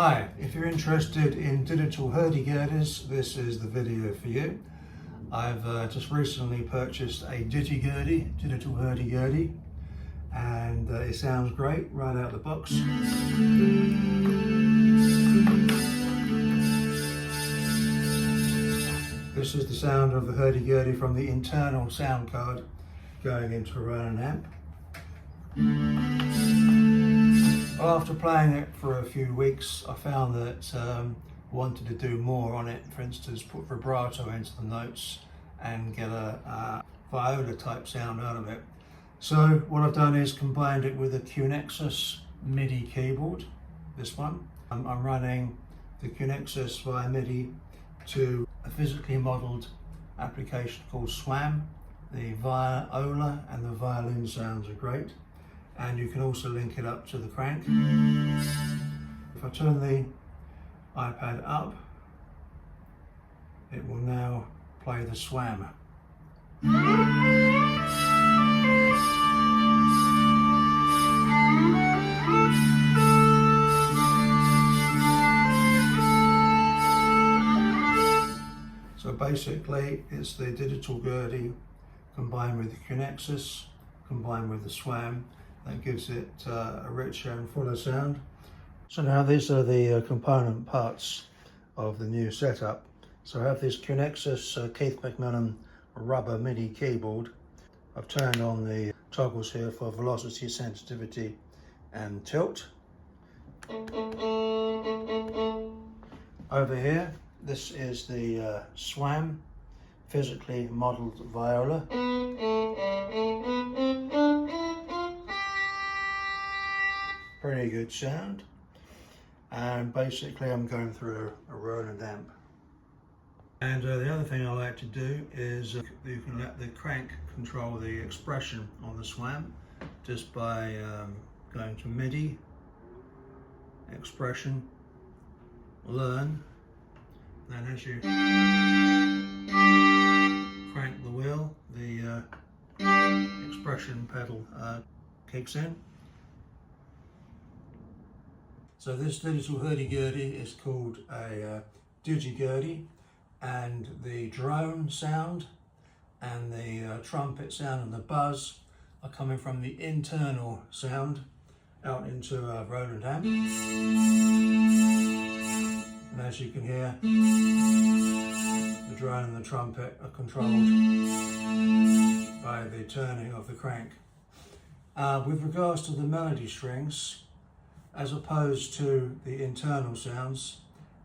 Hi, if you're interested in digital hurdy-gurdys, this is the video for you. I've just recently purchased a Digi-gurdy, digital hurdy-gurdy, and it sounds great right out of the box. This is the sound of the hurdy-gurdy from the internal sound card going into a Roland amp. Well, after playing it for a few weeks, I found that I wanted to do more on it. For instance, put vibrato into the notes and get a viola type sound out of it. So what I've done is combined it with a QuNexus MIDI keyboard, this one. I'm running the QuNexus via MIDI to a physically modelled application called Swam. The viola and the violin sounds are great. And you can also link it up to the crank. If I turn the iPad up, it will now play the Swam. So basically, it's the digital gurdy combined with the QuNexus, combined with the Swam, that gives it a richer and fuller sound. So now these are the component parts of the new setup. So I have this QuNexus Keith McMillan rubber MIDI keyboard. I've turned on the toggles here for velocity, sensitivity and tilt. Over here, this is the Swam physically modelled viola. Pretty good sound, and basically I'm going through a Roland amp. And the other thing I like to do is you can let the crank control the expression on the Swam just by going to MIDI, expression, learn, then as you crank the wheel, the expression pedal kicks in. So this digital hurdy-gurdy is called a Digi-gurdy, and the drone sound and the trumpet sound and the buzz are coming from the internal sound out into a Roland amp. And as you can hear, the drone and the trumpet are controlled by the turning of the crank. With regards to the melody strings, as opposed to the internal sounds,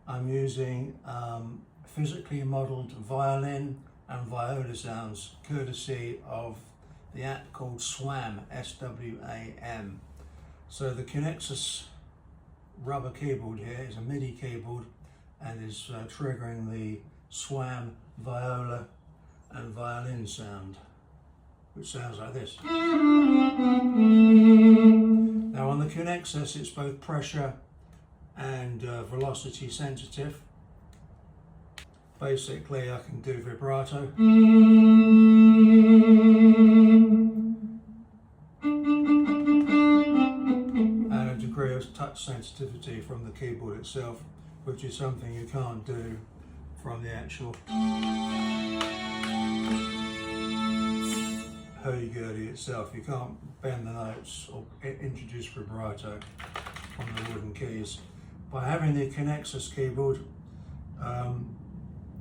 I'm using physically modelled violin and viola sounds, courtesy of the app called Swam, S-W-A-M. So the QuNexus rubber keyboard here is a MIDI keyboard and is triggering the Swam viola and violin sound, which sounds like this. Now on the QuNexus, it's both pressure and velocity sensitive. Basically, I can do vibrato. And a degree of touch sensitivity from the keyboard itself, which is something you can't do from the actual hurdy-gurdy itself. You can't bend the notes or introduce vibrato on the wooden keys. By having the QuNexus keyboard,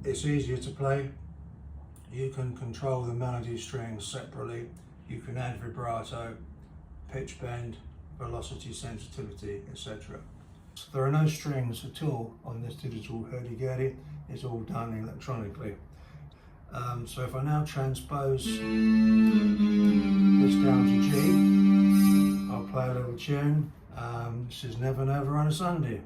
it's easier to play. You can control the melody strings separately. You can add vibrato, pitch bend, velocity sensitivity, etc. So there are no strings at all on this digital hurdy-gurdy. It's all done electronically. So if I now transpose this down to G, I'll play a little tune. This is Never Never on a Sunday.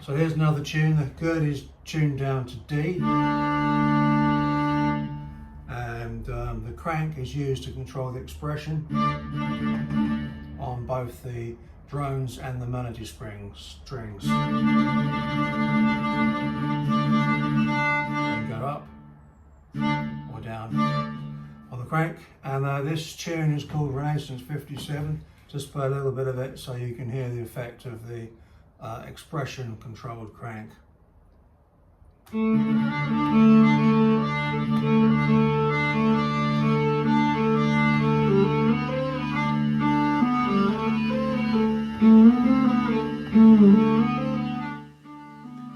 So here's another tune. The Gurdy's tuned down to D, and the crank is used to control the expression on both the drones and the melody strings. And go up or down on the crank. And this tune is called Renaissance 57. Just play a little bit of it so you can hear the effect of the expression controlled crank.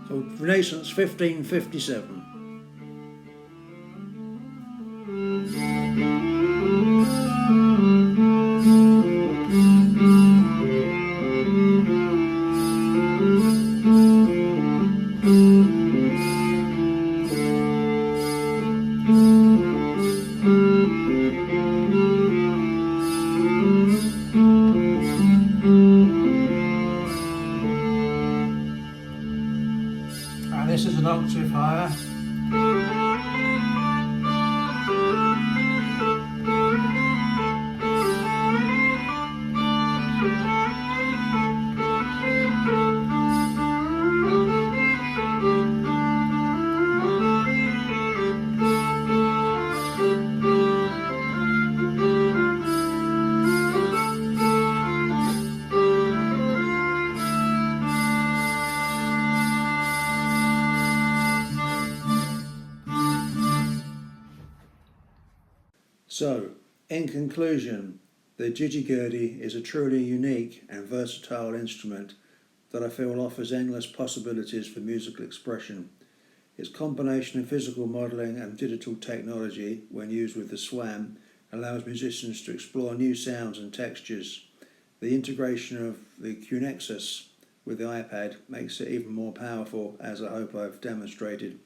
So Renaissance 1557. And this is an octave higher. So, in conclusion, the Digi-gurdy is a truly unique and versatile instrument that I feel offers endless possibilities for musical expression. Its combination of physical modelling and digital technology, when used with the Swam, allows musicians to explore new sounds and textures. The integration of the QuNexus with the iPad makes it even more powerful, as I hope I've demonstrated.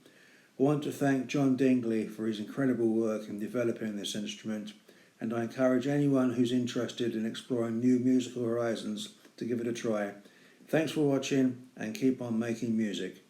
I want to thank John Dingley for his incredible work in developing this instrument, and I encourage anyone who's interested in exploring new musical horizons to give it a try. Thanks for watching, and keep on making music.